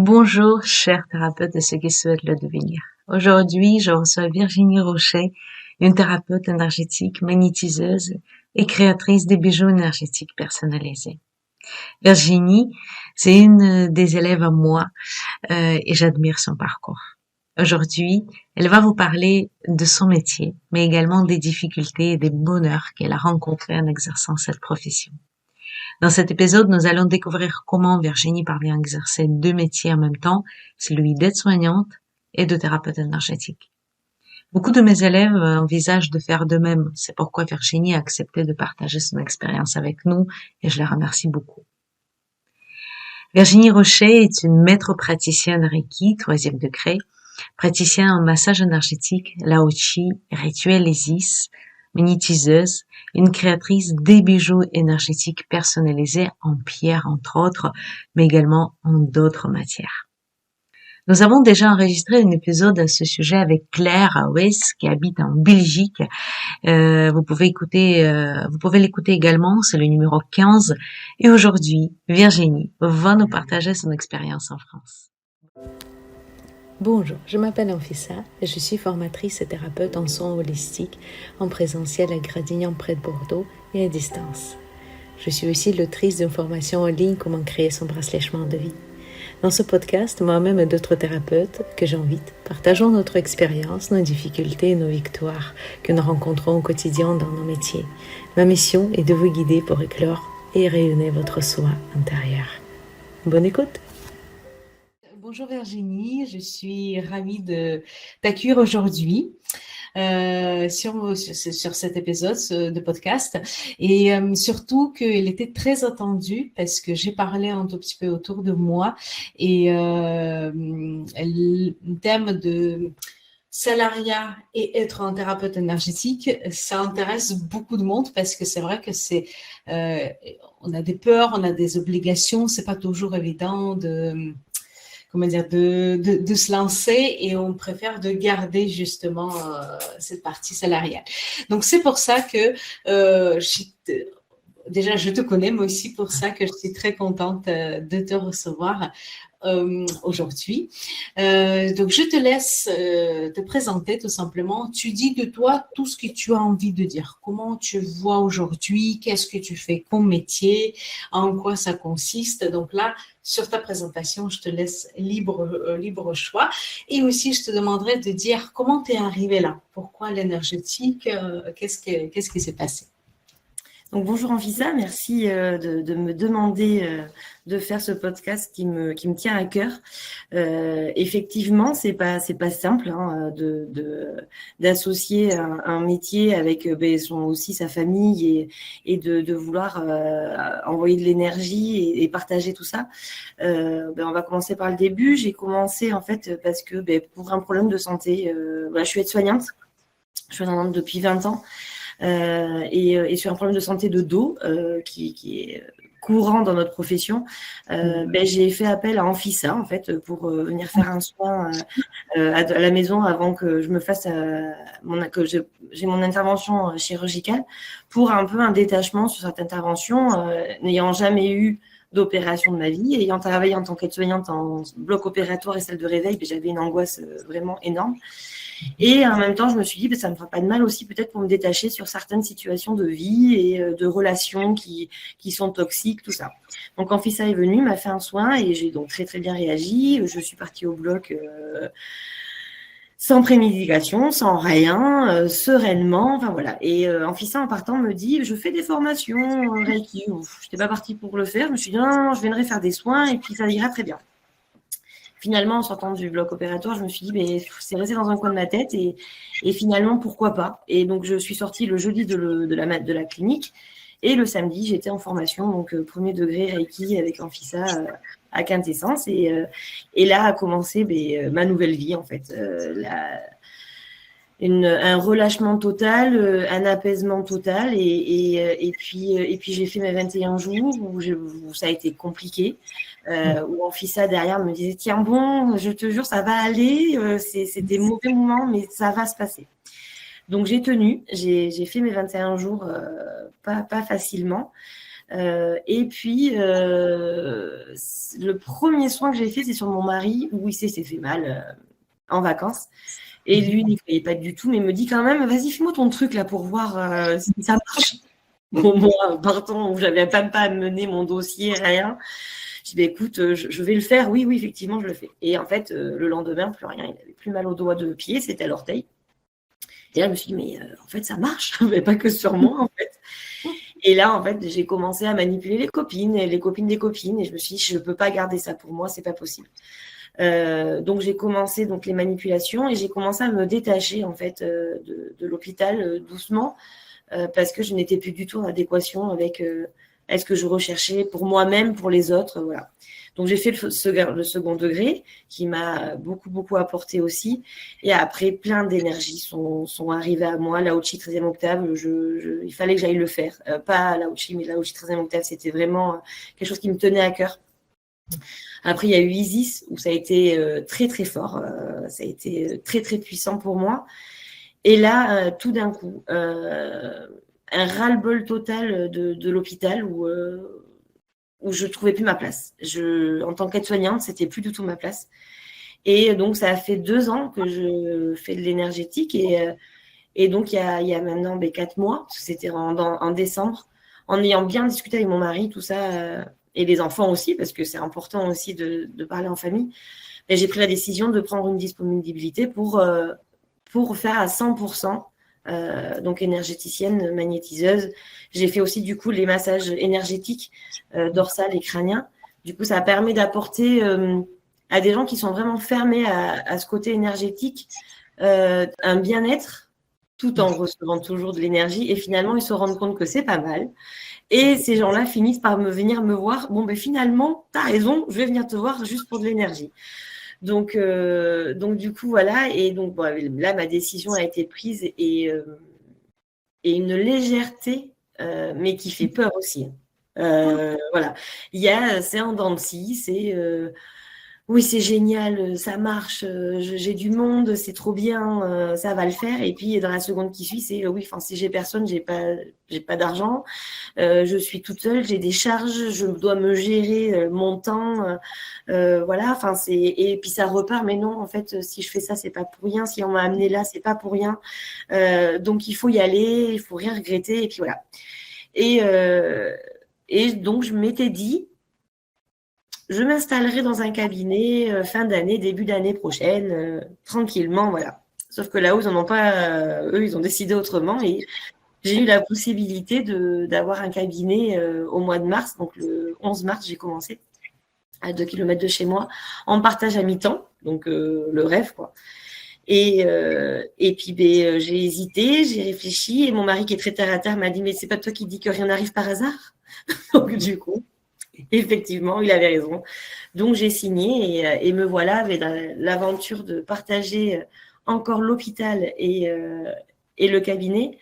Bonjour, chers thérapeutes et ceux qui souhaitent le devenir. Aujourd'hui, je reçois Virginie Rocher, une thérapeute énergétique, magnétiseuse et créatrice des bijoux énergétiques personnalisés. Virginie, c'est une des élèves à moi et j'admire son parcours. Aujourd'hui, elle va vous parler de son métier, mais également des difficultés et des bonheurs qu'elle a rencontrés en exerçant cette profession. Dans cet épisode, nous allons découvrir comment Virginie parvient à exercer deux métiers en même temps, celui d'aide-soignante et de thérapeute énergétique. Beaucoup de mes élèves envisagent de faire de même. C'est pourquoi Virginie a accepté de partager son expérience avec nous et je la remercie beaucoup. Virginie Rocher est une maître praticienne Reiki, 3e degré, praticienne en massage énergétique, Lao Chi, rituel Isis, magnétiseuse, une créatrice des bijoux énergétiques personnalisés en pierre entre autres, mais également en d'autres matières. Nous avons déjà enregistré un épisode à ce sujet avec Claire Hawes qui habite en Belgique. Vous pouvez l'écouter également, c'est le numéro 15. Et aujourd'hui, Virginie va nous partager son expérience en France. Bonjour, je m'appelle Anfissa et je suis formatrice et thérapeute en soins holistiques en présentiel à Gradignan près de Bordeaux et à distance. Je suis aussi l'autrice d'une formation en ligne Comment créer son bracelet chemin de vie. Dans ce podcast, moi-même et d'autres thérapeutes que j'invite, partageons notre expérience, nos difficultés et nos victoires que nous rencontrons au quotidien dans nos métiers. Ma mission est de vous guider pour éclore et rayonner votre soi intérieur. Bonne écoute! Bonjour Virginie, je suis ravie de t'accueillir aujourd'hui sur cet épisode de podcast et surtout qu'il était très attendu parce que j'ai parlé un tout petit peu autour de moi et le thème de salariat et être un thérapeute énergétique, ça intéresse beaucoup de monde parce que c'est vrai que on a des peurs, on a des obligations, c'est pas toujours évident de se lancer et on préfère de garder justement cette partie salariale. Donc, c'est pour ça que déjà, je te connais, mais aussi pour ça que je suis très contente de te recevoir aujourd'hui. Donc, je te laisse te présenter tout simplement. Tu dis de toi tout ce que tu as envie de dire. Comment tu vois aujourd'hui, qu'est-ce que tu fais comme métier, en quoi ça consiste. Donc là, sur ta présentation, je te laisse libre choix. Et aussi, je te demanderai de dire comment tu es arrivé là. Pourquoi l'énergétique, qu'est-ce qui s'est passé? Donc bonjour Anfissa, merci de me demander de faire ce podcast qui me tient à cœur. Effectivement, c'est pas simple d'associer un métier avec aussi sa famille et de vouloir envoyer de l'énergie et partager tout ça. On va commencer par le début. J'ai commencé en fait parce que pour un problème de santé, je suis aide-soignante. Je suis aide-soignante depuis 20 ans. Et sur un problème de santé de dos qui est courant dans notre profession, j'ai fait appel à Anfissa en fait pour venir faire un soin à la maison avant que je me fasse j'ai mon intervention chirurgicale pour un peu un détachement sur cette intervention, n'ayant jamais eu d'opération de ma vie, ayant travaillé en tant qu'aide-soignante en bloc opératoire et salle de réveil, j'avais une angoisse vraiment énorme. Et en même temps, je me suis dit, ça ne me fera pas de mal aussi peut-être pour me détacher sur certaines situations de vie et de relations qui sont toxiques, tout ça. Donc, Anfissa est venue, m'a fait un soin et j'ai donc très, très bien réagi. Je suis partie au bloc sans prémédication, sans rien, sereinement, enfin voilà. Et Anfissa, en partant, me dit, je fais des formations Reiki. Je n'étais pas partie pour le faire. Je me suis dit, non, je viendrai faire des soins et puis ça ira très bien. Finalement, en sortant du bloc opératoire, je me suis dit, c'est resté dans un coin de ma tête et finalement, pourquoi pas. Et donc, je suis sortie le jeudi de la clinique et le samedi, j'étais en formation, donc premier degré Reiki avec Anfissa à Quintessence. Et là a commencé ma nouvelle vie, en fait. Un relâchement total, un apaisement total et puis j'ai fait mes 21 jours où ça a été compliqué, où Anfissa derrière me disait tiens bon, je te jure ça va aller, c'est des mauvais moments mais ça va se passer. Donc j'ai tenu, j'ai fait mes 21 jours pas facilement. Et puis, le premier soin que j'ai fait, c'est sur mon mari, où il s'est fait mal en vacances. Et lui, il n'y croyait pas du tout, mais il me dit quand même, vas-y, fais-moi ton truc là pour voir si ça marche. Bon, moi, partant où j'avais pas à mener mon dossier, rien. Je dis, bah, écoute, je vais le faire. Oui, oui, effectivement, je le fais. Et en fait, le lendemain, plus rien. Il n'avait plus mal au doigt de pied, c'était à l'orteil. Et là, je me suis dit, mais en fait, ça marche, mais pas que sur moi, en fait. Et là, en fait, j'ai commencé à manipuler les copines et les copines des copines. Et je me suis dit, je ne peux pas garder ça pour moi, c'est pas possible. Donc j'ai commencé les manipulations et j'ai commencé à me détacher en fait de l'hôpital doucement parce que je n'étais plus du tout en adéquation avec ce que je recherchais pour moi-même, pour les autres, voilà. Donc j'ai fait le second degré qui m'a beaucoup apporté aussi. Et après, plein d'énergies sont arrivées à moi. Lao-Chi 13e octave, il fallait que j'aille le faire. Pas Lao-Chi, mais Lao-Chi 13e octave, c'était vraiment quelque chose qui me tenait à cœur. Après, il y a eu Isis, où ça a été très fort. Ça a été très puissant pour moi. Et là, tout d'un coup, un ras-le-bol total de l'hôpital où je ne trouvais plus ma place. En tant qu'aide-soignante, c'était plus du tout ma place. Et donc, ça a fait 2 ans que je fais de l'énergétique. Et donc, il y a maintenant 4 mois, c'était en décembre, en ayant bien discuté avec mon mari, tout ça, et les enfants aussi, parce que c'est important aussi de parler en famille. Et j'ai pris la décision de prendre une disponibilité pour faire à 100%, donc énergéticienne, magnétiseuse. J'ai fait aussi du coup les massages énergétiques dorsal et crânien. Du coup, ça permet d'apporter à des gens qui sont vraiment fermés à ce côté énergétique un bien-être tout en recevant toujours de l'énergie. Et finalement, ils se rendent compte que c'est pas mal. Et ces gens-là finissent par venir me voir. Bon, finalement, tu as raison, je vais venir te voir juste pour de l'énergie. Donc du coup, voilà. Et donc, là, ma décision a été prise et une légèreté, mais qui fait peur aussi. Voilà. C'est en dents de scie, oui, c'est génial, ça marche, j'ai du monde, c'est trop bien, ça va le faire. Et puis dans la seconde qui suit, c'est oui, si j'ai personne, j'ai pas d'argent, je suis toute seule, j'ai des charges, je dois me gérer mon temps, voilà. Et puis ça repart. Mais non, en fait, si je fais ça, c'est pas pour rien. Si on m'a amené là, c'est pas pour rien. Donc il faut y aller, il faut rien regretter. Et puis voilà. Et donc je m'étais dit, je m'installerai dans un cabinet fin d'année, début d'année prochaine, tranquillement, voilà. Sauf que là-haut, ils n'en ont pas, eux, ils ont décidé autrement. Et j'ai eu la possibilité d'avoir un cabinet au mois de mars. Donc, le 11 mars, j'ai commencé à 2 km de chez moi, en partage à mi-temps. Donc, le rêve, quoi. Et puis, j'ai hésité, j'ai réfléchi. Et mon mari, qui est très terre à terre, m'a dit, mais c'est pas toi qui dis que rien n'arrive par hasard? Donc, du coup, effectivement, il avait raison. Donc, j'ai signé et me voilà avec l'aventure de partager encore l'hôpital et le cabinet.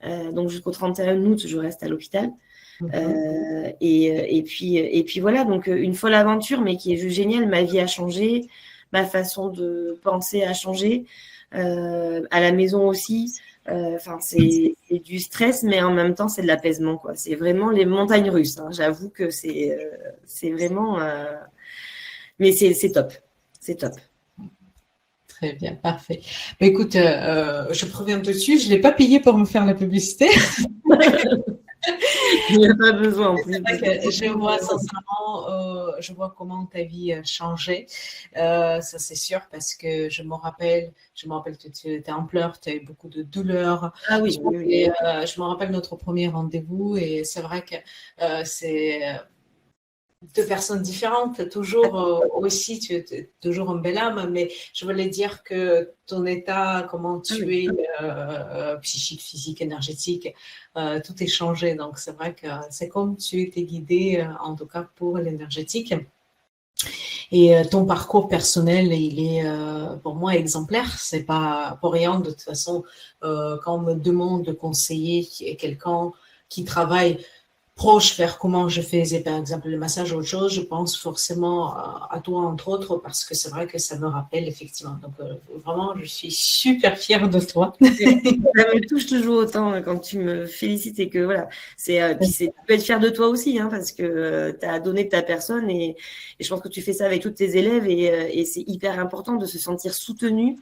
Donc, jusqu'au 31 août, je reste à l'hôpital. Et puis voilà, donc une folle aventure, mais qui est juste géniale. Ma vie a changé, ma façon de penser a changé. À la maison aussi. C'est du stress, mais en même temps, c'est de l'apaisement, quoi. C'est vraiment les montagnes russes, hein. J'avoue que c'est vraiment... mais c'est top. C'est top. Très bien, parfait. Mais écoute, je préviens tout de suite, je ne l'ai pas payé pour me faire la publicité. Il n'y a pas besoin. En plus. Je vois sincèrement, je vois comment ta vie a changé. Ça, c'est sûr, parce que je me rappelle que tu étais en pleurs, tu as eu beaucoup de douleurs. Ah oui. Je me rappelle notre premier rendez-vous et c'est vrai que c'est... 2 personnes différentes, toujours aussi, tu es toujours une belle âme, mais je voulais dire que ton état, comment tu es, psychique, physique, énergétique, tout est changé. Donc, c'est vrai que c'est comme tu étais guidée, en tout cas pour l'énergétique. Et ton parcours personnel, il est pour moi exemplaire. C'est pas pour rien. De toute façon, quand on me demande de conseiller quelqu'un qui travaille proche vers comment je faisais par exemple le massage ou autre chose, je pense forcément à toi entre autres parce que c'est vrai que ça me rappelle effectivement. Donc vraiment, je suis super fière de toi. Ça me touche toujours autant quand tu me félicites et que voilà, puis tu peux être fière de toi aussi parce que tu as donné de ta personne et je pense que tu fais ça avec tous tes élèves et c'est hyper important de se sentir soutenu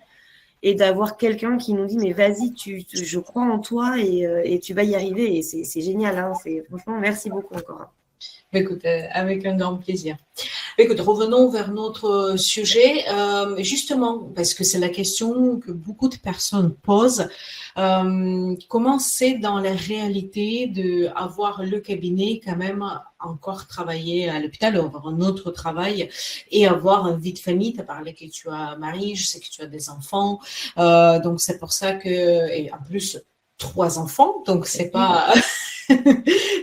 et d'avoir quelqu'un qui nous dit mais vas-y, je crois en toi et tu vas y arriver et c'est génial. Franchement, merci beaucoup encore. Écoute, avec un grand plaisir. Écoute, revenons vers notre sujet, justement, parce que c'est la question que beaucoup de personnes posent. Comment c'est dans la réalité d'avoir le cabinet quand même encore travailler à l'hôpital, avoir un autre travail et avoir une vie de famille. Tu as parlé que tu as mari, je sais que tu as des enfants. Donc, c'est pour ça que, et en plus, 3 enfants, donc c'est pas...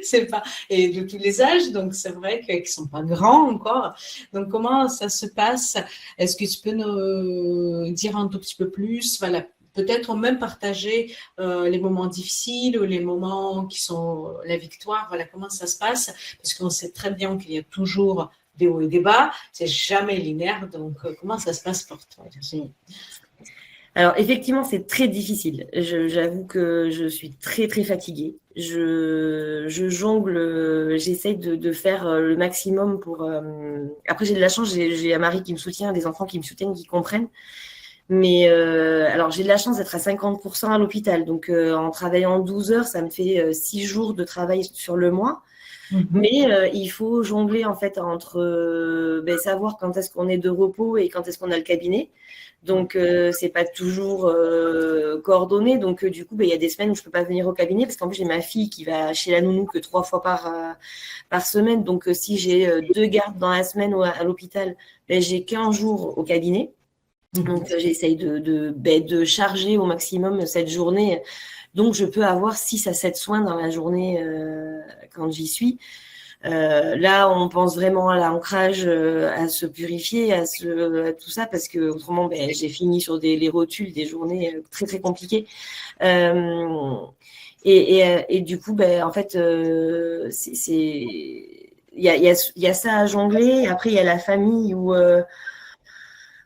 c'est pas et de tous les âges, donc c'est vrai qu'ils sont pas grands encore. Donc comment ça se passe? Est-ce que tu peux nous dire un tout petit peu plus? Voilà, peut-être même partager les moments difficiles ou les moments qui sont la victoire. Voilà comment ça se passe, parce qu'on sait très bien qu'il y a toujours des hauts et des bas. C'est jamais linéaire. Donc comment ça se passe pour toi, Virginie? Alors effectivement, c'est très difficile. J'avoue que je suis très très fatiguée. Je jongle, j'essaye de faire le maximum pour. Après, j'ai de la chance, j'ai un mari qui me soutient, des enfants qui me soutiennent, qui comprennent. Mais alors, j'ai de la chance d'être à 50% à l'hôpital. Donc, en travaillant 12 heures, ça me fait 6 jours de travail sur le mois. Mais il faut jongler en fait entre savoir quand est-ce qu'on est de repos et quand est-ce qu'on a le cabinet. Donc c'est pas toujours coordonné. Donc du coup, il y a des semaines où je peux pas venir au cabinet parce qu'en plus j'ai ma fille qui va chez la nounou que 3 fois par semaine. Donc si j'ai 2 gardes dans la semaine ou à l'hôpital, j'ai qu'1 jour au cabinet. Donc j'essaye de charger au maximum cette journée. Donc je peux avoir 6 à 7 soins dans la journée quand j'y suis. Là, on pense vraiment à l'ancrage, à se purifier, à tout ça, parce que autrement, j'ai fini sur les rotules, des journées très très compliquées. Et du coup, en fait, il y a ça à jongler. Après, il y a la famille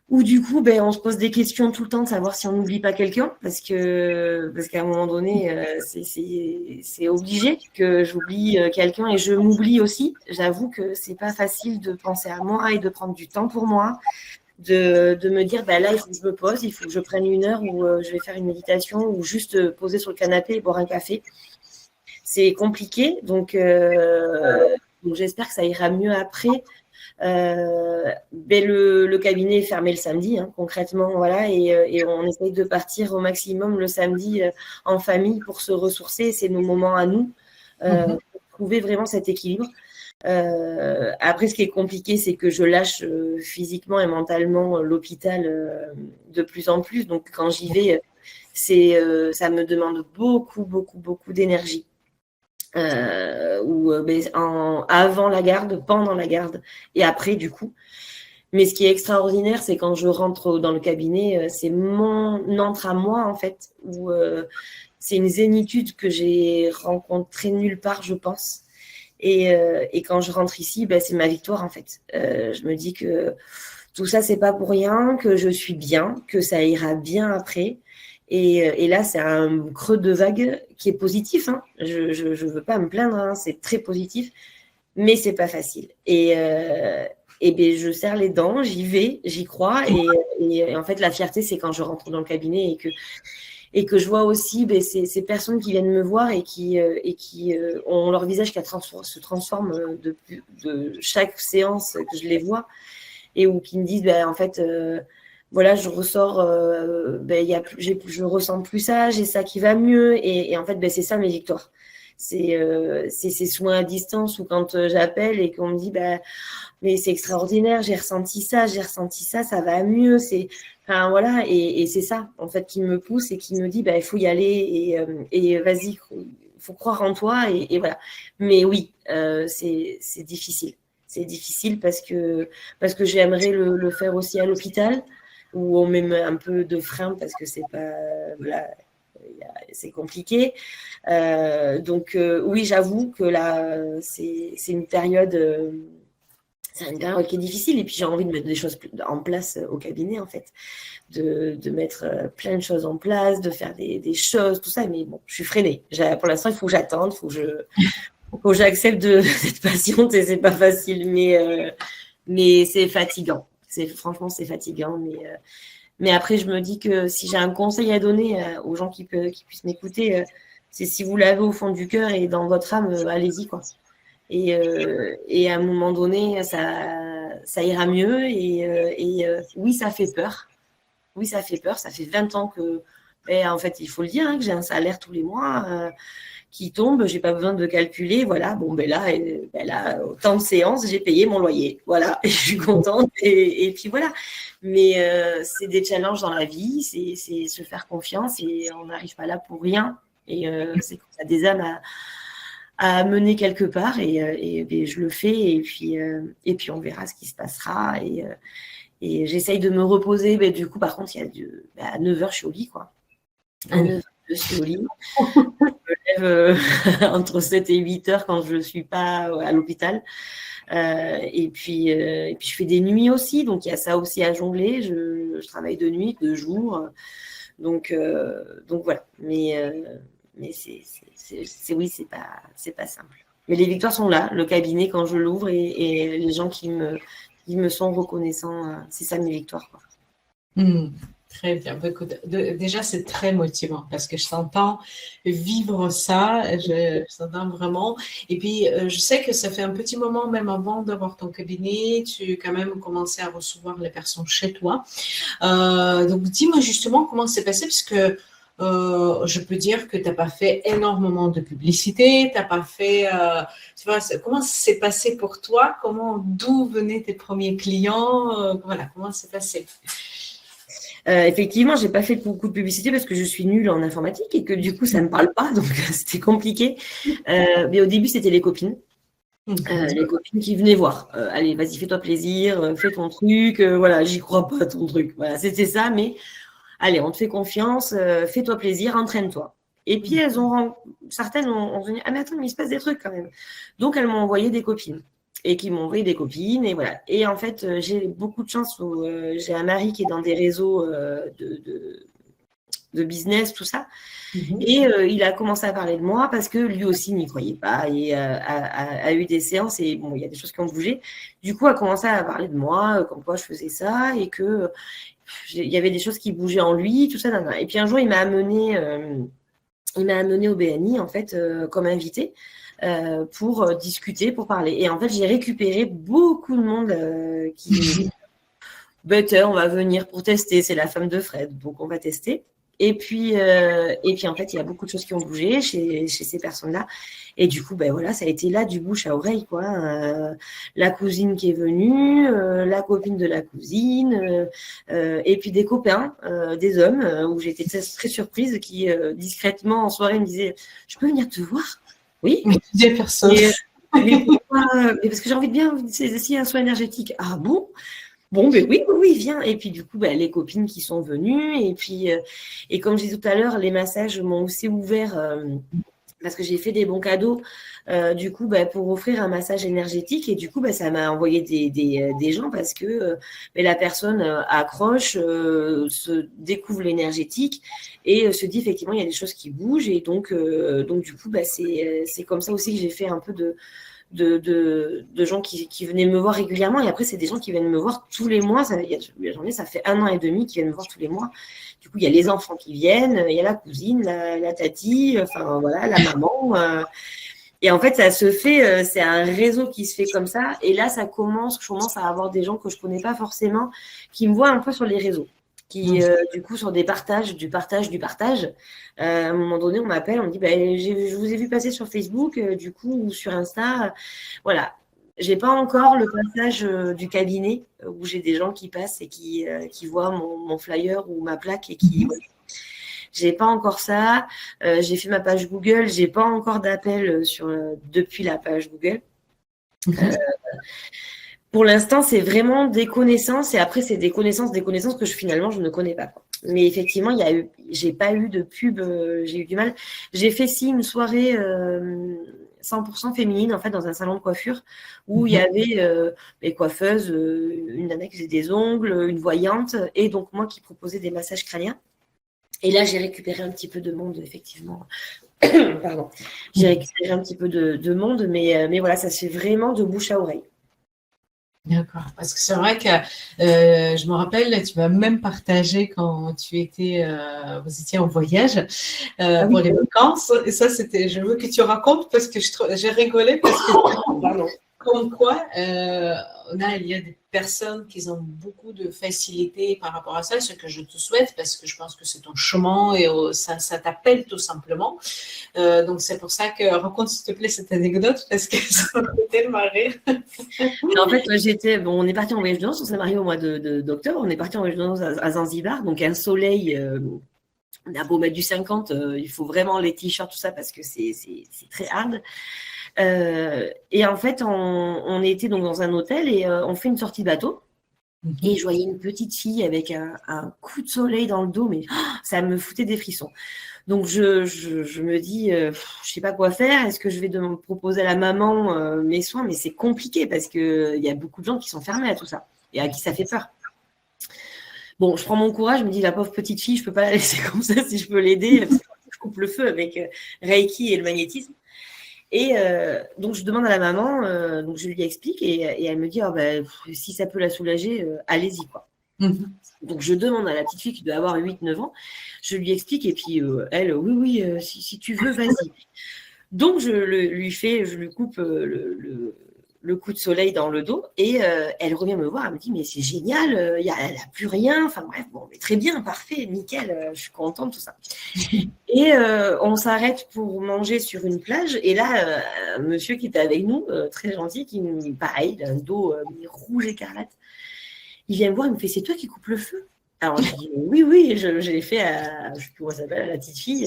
où du coup, on se pose des questions tout le temps de savoir si on n'oublie pas quelqu'un, parce qu'à un moment donné, c'est obligé que j'oublie quelqu'un et je m'oublie aussi. J'avoue que c'est pas facile de penser à moi et de prendre du temps pour moi, de me dire là, il faut que je me pose, il faut que je prenne 1 heure où je vais faire une méditation ou juste poser sur le canapé et boire un café. C'est compliqué, donc j'espère que ça ira mieux après. Le cabinet est fermé le samedi, concrètement, voilà, et on essaye de partir au maximum le samedi en famille pour se ressourcer. C'est nos moments à nous, pour trouver vraiment cet équilibre. Après, ce qui est compliqué, c'est que je lâche physiquement et mentalement l'hôpital de plus en plus. Donc, quand j'y vais, ça me demande beaucoup, beaucoup, beaucoup d'énergie. Avant la garde, pendant la garde et après du coup. Mais ce qui est extraordinaire, c'est quand je rentre dans le cabinet, c'est mon entre à moi en fait, où c'est une zénitude que j'ai rencontrée nulle part, je pense. Et quand je rentre ici, c'est ma victoire en fait. Je me dis que tout ça, c'est pas pour rien, que je suis bien, que ça ira bien après. Et là, c'est un creux de vague qui est positif. Je veux pas me plaindre, c'est très positif, mais c'est pas facile. Et je serre les dents, j'y vais, j'y crois. Et en fait, la fierté, c'est quand je rentre dans le cabinet et que je vois aussi ces personnes qui viennent me voir et qui ont leur visage qui se transforme de chaque séance que je les vois et où qui me disent, en fait... voilà, je ressors, je ressens plus ça, j'ai ça qui va mieux. Et en fait, c'est ça mes victoires. C'est ces soins à distance où quand j'appelle et qu'on me dit, mais c'est extraordinaire, j'ai ressenti ça, ça va mieux. Enfin, voilà, et c'est ça, en fait, qui me pousse et qui me dit, il faut y aller et vas-y, il faut croire en toi. Et voilà. Mais oui, c'est difficile. C'est difficile parce que j'aimerais le faire aussi à l'hôpital, où on met un peu de frein parce que c'est pas, voilà, c'est compliqué. Donc, oui, j'avoue que là, c'est une période qui est difficile. Et puis, j'ai envie de mettre des choses en place au cabinet, en fait. De mettre plein de choses en place, de faire des choses, tout ça. Mais bon, je suis freinée. Pour l'instant, il faut que j'attende, il faut que j'accepte d'être patiente et c'est pas facile. Mais c'est fatigant. Franchement, c'est fatigant. Mais après, je me dis que si j'ai un conseil à donner aux gens qui puissent m'écouter, c'est si vous l'avez au fond du cœur et dans votre âme, allez-y, quoi. Et à un moment donné, ça ira mieux. Oui, ça fait peur. Oui, ça fait peur. Ça fait 20 ans que, en fait, il faut le dire, que j'ai un salaire tous les mois qui tombe. J'ai pas besoin de calculer. Voilà. Bon, là, autant de séances, j'ai payé mon loyer. Voilà. Et je suis contente. Et puis voilà. Mais c'est des challenges dans la vie. C'est se faire confiance et on n'arrive pas là pour rien. Et c'est qu'on a des âmes à mener quelque part et je le fais et puis on verra ce qui se passera et j'essaye de me reposer. Mais du coup, par contre, à 9h, je suis au lit, quoi. À 9h, je suis au lit. Je me lève entre 7 et 8h quand je ne suis pas à l'hôpital. Et puis, je fais des nuits aussi. Donc, il y a ça aussi à jongler. Je travaille de nuit, de jour. Donc voilà. Mais oui, c'est pas simple. Mais les victoires sont là. Le cabinet, quand je l'ouvre et les gens qui me sont reconnaissants, c'est ça mes victoires, quoi. Très bien. Écoute, déjà, c'est très motivant parce que je t'entends vivre ça, je t'entends vraiment. Et puis, je sais que ça fait un petit moment, même avant d'avoir ton cabinet, tu quand même commençais à recevoir les personnes chez toi. Donc, dis-moi justement comment c'est passé, parce que je peux dire que tu n'as pas fait énormément de publicité, tu n'as pas fait, tu vois, comment c'est passé pour toi, d'où venaient tes premiers clients, voilà, comment c'est passé? Effectivement, j'ai pas fait beaucoup de publicité parce que je suis nulle en informatique et que du coup, ça me parle pas, donc c'était compliqué. Mais au début, c'était les copines. Les copines qui venaient voir. Allez, vas-y, fais-toi plaisir, fais ton truc. Voilà, j'y crois pas, ton truc. Voilà, c'était ça, mais allez, on te fait confiance, fais-toi plaisir, entraîne-toi. Et puis, certaines ont dit, ah mais attends, mais il se passe des trucs quand même. Donc, elles m'ont envoyé des copines. Et qui m'ont envoyé des copines, et voilà. Et en fait, j'ai beaucoup de chance où j'ai un mari qui est dans des réseaux de business, tout ça. Et il a commencé à parler de moi parce que lui aussi n'y croyait pas et a eu des séances et bon, il y a des choses qui ont bougé. Du coup, a commencé à parler de moi, comme quoi je faisais ça et que il y avait des choses qui bougeaient en lui, tout ça. Et puis un jour, il m'a amené au BNI en fait comme invité. Pour discuter, pour parler. Et en fait, j'ai récupéré beaucoup de monde qui Butter, on va venir pour tester, c'est la femme de Fred, donc on va tester. Et puis en fait, il y a beaucoup de choses qui ont bougé chez ces personnes-là. Et du coup, ben voilà, ça a été là du bouche à oreille, quoi. La cousine qui est venue, la copine de la cousine, et puis des copains, des hommes, où j'étais très surprise, qui discrètement en soirée me disaient, je peux venir te voir? Oui. Des personnes. Mais parce que j'ai envie de bien essayer un soin énergétique. Ah bon? Bon, ben oui, viens. Et puis du coup, ben, les copines qui sont venues. Et puis, et comme je disais tout à l'heure, les massages m'ont aussi ouvert parce que j'ai fait des bons cadeaux. Du coup, ben, pour offrir un massage énergétique. Et du coup, ben, ça m'a envoyé des gens parce que ben, la personne accroche, se découvre l'énergétique et se dit effectivement il y a des choses qui bougent. Et donc du coup, ben, c'est comme ça aussi que j'ai fait un peu de gens qui venaient me voir régulièrement. Et après, c'est des gens qui viennent me voir tous les mois. Ça fait 1 an et demi qu'ils viennent me voir tous les mois. Du coup, il y a les enfants qui viennent, il y a la cousine, la tati, enfin voilà, la maman. Et en fait, ça se fait, c'est un réseau qui se fait comme ça. Et là, je commence à avoir des gens que je connais pas forcément, qui me voient un peu sur les réseaux, qui du coup sur du partage. À un moment donné, on m'appelle, on me dit, je vous ai vu passer sur Facebook, du coup, ou sur Insta. Voilà. J'ai pas encore le passage du cabinet où j'ai des gens qui passent et qui voient mon flyer ou ma plaque et qui. J'ai pas encore ça. J'ai fait ma page Google. J'ai pas encore d'appel depuis la page Google. Pour l'instant, c'est vraiment des connaissances. Et après, c'est des connaissances que finalement, je ne connais pas. Mais effectivement, j'ai pas eu de pub, j'ai eu du mal. J'ai fait une soirée 100% féminine en fait dans un salon de coiffure où il y avait les coiffeuses, une nana qui faisait des ongles, une voyante et donc moi qui proposais des massages crâniens. Et là, j'ai récupéré un petit peu de monde, effectivement. Pardon. J'ai récupéré un petit peu de monde, mais voilà, ça se fait vraiment de bouche à oreille. D'accord. Parce que c'est vrai que je me rappelle, tu m'as même partagé quand vous étiez en voyage pour les vacances. Et ça, je veux que tu racontes parce que j'ai rigolé parce que Pardon. comme quoi, il y a des personnes qui ont beaucoup de facilité par rapport à ça, ce que je te souhaite, parce que je pense que c'est ton chemin et ça t'appelle tout simplement. Donc, c'est pour ça que raconte, s'il te plaît, cette anecdote, parce que ça m'a fait tellement rire. En fait, on est parti en voyage de noces, on s'est mariés au mois d'octobre, on est parti en voyage de noces à Zanzibar, donc un soleil, on a beau mettre du 50, il faut vraiment les t-shirts, tout ça, parce que c'est très hard. Et en fait, on était donc dans un hôtel et on fait une sortie bateau. Et je voyais une petite fille avec un coup de soleil dans le dos, mais ça me foutait des frissons. Donc je me dis, je sais pas quoi faire. Est-ce que je vais proposer à la maman mes soins? Mais c'est compliqué parce que il y a beaucoup de gens qui sont fermés à tout ça et à qui ça fait peur. Bon, je prends mon courage, je me dis la pauvre petite fille, je peux pas la laisser comme ça si je peux l'aider. Je coupe le feu avec Reiki et le magnétisme. Et donc, je demande à la maman, donc je lui explique et elle me dit si ça peut la soulager, allez-y, quoi. Donc, je demande à la petite fille qui doit avoir 8-9 ans, je lui explique et puis elle, oui, si tu veux, vas-y. Donc, je lui coupe le coup de soleil dans le dos et elle revient me voir, elle me dit mais c'est génial, elle n'a plus rien, enfin bref, bon, mais très bien, parfait, nickel, je suis contente, tout ça. Et on s'arrête pour manger sur une plage et là, un monsieur qui était avec nous, très gentil, pareil, il a un dos rouge écarlate, il vient me voir, il me fait c'est toi qui coupes le feu? Alors je dis oui, je l'ai fait à, je sais plus comment ça s'appelle, à la petite fille.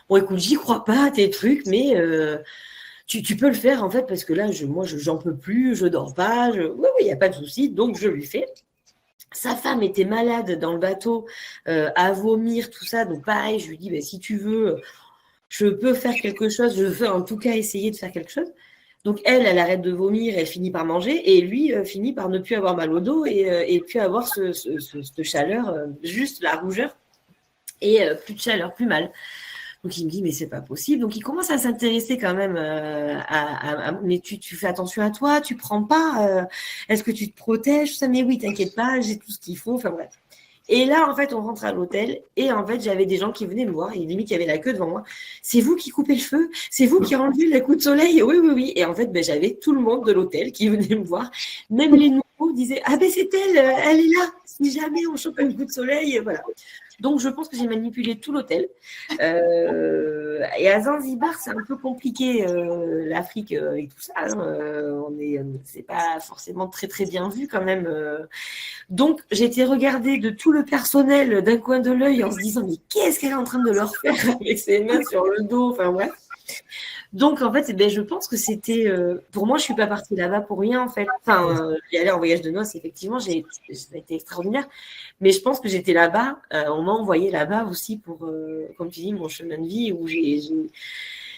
Bon écoute, j'y crois pas à tes trucs, mais tu peux le faire en fait parce que là, moi, j'en peux plus, je dors pas. Oui, il n'y a pas de souci. Donc, je lui fais. Sa femme était malade dans le bateau, à vomir, tout ça. Donc, pareil, je lui dis, si tu veux, je peux faire quelque chose. Je veux en tout cas essayer de faire quelque chose. Donc, elle arrête de vomir, elle finit par manger. Et lui finit par ne plus avoir mal au dos et plus avoir cette chaleur, juste la rougeur. Et plus de chaleur, plus mal. Donc, il me dit, mais c'est pas possible. Donc, il commence à s'intéresser quand même mais tu fais attention à toi, tu prends pas, est-ce que tu te protèges? Ça, mais oui, t'inquiète pas, j'ai tout ce qu'il faut. Enfin, bref. Et là, en fait, on rentre à l'hôtel et en fait, j'avais des gens qui venaient me voir et limite, il y avait la queue devant moi. C'est vous qui coupez le feu? C'est vous qui enlevez le coup de soleil? Oui. Et en fait, j'avais tout le monde de l'hôtel qui venait me voir. Même les nouveaux disaient, ah ben c'est elle est là. Si jamais on chope un coup de soleil, voilà. Donc, je pense que j'ai manipulé tout l'hôtel. Et à Zanzibar, c'est un peu compliqué, l'Afrique et tout ça. C'est pas forcément très, très bien vu quand même. Donc, j'ai été regardée de tout le personnel d'un coin de l'œil en se disant, mais qu'est-ce qu'elle est en train de leur faire avec ses mains sur le dos? Enfin, bref. Donc, en fait, je pense que c'était… pour moi, je ne suis pas partie là-bas pour rien, en fait. Enfin, j'y allais en voyage de noces, effectivement, ça a été extraordinaire. Mais je pense que j'étais là-bas. On m'a envoyé là-bas aussi pour, comme tu dis, mon chemin de vie où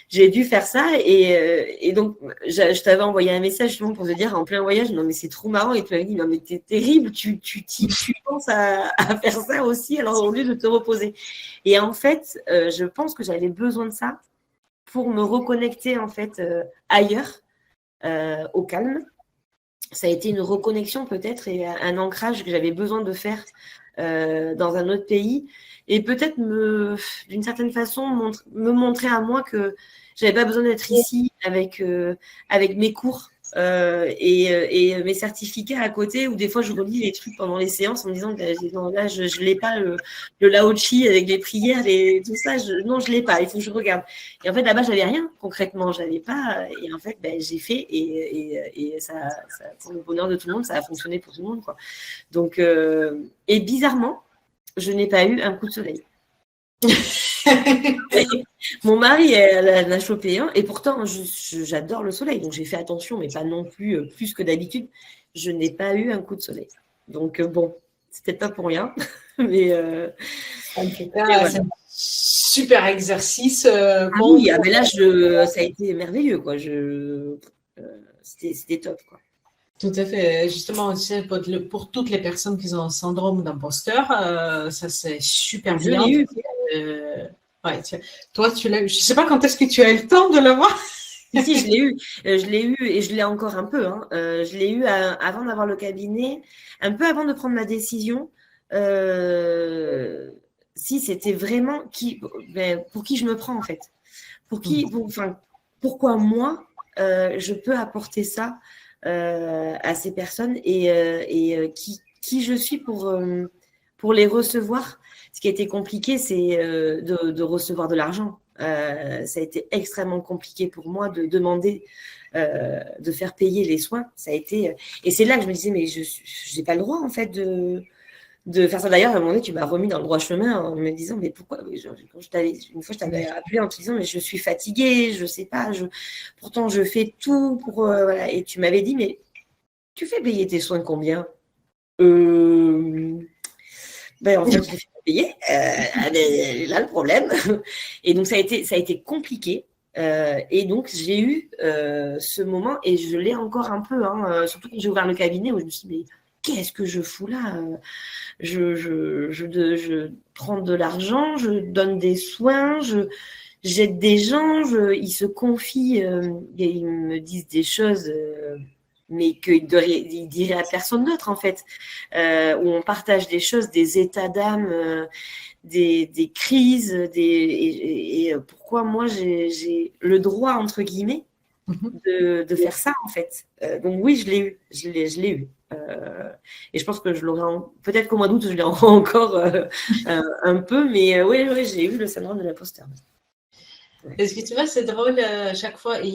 j'ai dû faire ça. Et donc, je t'avais envoyé un message justement pour te dire en plein voyage, non, mais c'est trop marrant. Et tu m'avais dit, non, mais t'es terrible, tu penses à faire ça aussi, alors au lieu de te reposer. Et en fait, je pense que j'avais besoin de ça pour me reconnecter en fait ailleurs, au calme. Ça a été une reconnexion peut-être et un ancrage que j'avais besoin de faire dans un autre pays et peut-être d'une certaine façon me montrer à moi que j'avais pas besoin d'être ici avec mes cours et mes certificats à côté, où des fois je relis les trucs pendant les séances en me disant que non, là je l'ai pas, le Lao Chi avec les prières et tout ça, non je l'ai pas, il faut que je regarde. Et en fait là-bas j'avais rien concrètement, j'avais pas, et en fait j'ai fait et ça pour le bonheur de tout le monde, ça a fonctionné pour tout le monde quoi. Donc et bizarrement je n'ai pas eu un coup de soleil. Mon mari elle a chopé un et pourtant j'adore le soleil, donc j'ai fait attention, mais pas non plus plus que d'habitude. Je n'ai pas eu un coup de soleil, donc bon, c'était pas pour rien. Mais, En tout mais cas, voilà. c'est un super exercice Ah qu'on oui, mais là, ça a été merveilleux, quoi. C'était top, quoi. tout à fait. Justement, tu sais, pour toutes les personnes qui ont un syndrome d'imposteur, ça c'est super Je l'ai bien. eu. Ouais, toi, tu l'as eu. Je ne sais pas quand est-ce que tu as eu le temps de l'avoir. Si, je l'ai eu. Je l'ai eu et je l'ai encore un peu. Hein. Je l'ai eu avant d'avoir le cabinet, un peu avant de prendre ma décision. Si c'était vraiment pour qui je me prends, en fait. Pourquoi moi, je peux apporter ça à ces personnes et qui je suis pour les recevoir. Ce qui a été compliqué, c'est de recevoir de l'argent. Ça a été extrêmement compliqué pour moi de demander de faire payer les soins. Ça a été, et c'est là que je me disais, mais je n'ai pas le droit, en fait, de faire ça. D'ailleurs, à un moment donné, tu m'as remis dans le droit chemin en me disant, mais pourquoi une fois, je t'avais appelé en te disant, mais je suis fatiguée, je sais pas, pourtant je fais tout pour. Voilà. Et tu m'avais dit, mais tu fais payer tes soins combien En fait, je les fais payer. Là, le problème. Et donc, ça a été compliqué. Et donc, j'ai eu ce moment, et je l'ai encore un peu, hein, surtout quand j'ai ouvert le cabinet, où je me suis dit, mais qu'est-ce que je fous là je prends de l'argent, je donne des soins, j'aide des gens, ils se confient et ils me disent des choses, mais qu'ils diraient à personne d'autre, en fait, où on partage des choses, des états d'âme, des crises, et pourquoi moi j'ai le droit, entre guillemets, de faire ça, en fait. Donc oui, je l'ai eu. Je l'ai eu. Et je pense que je l'aurai peut-être qu'au mois d'août, je l'ai encore un peu, mais oui, j'ai eu le syndrome de l'imposteur. Parce que tu vois, c'est drôle, à chaque fois, il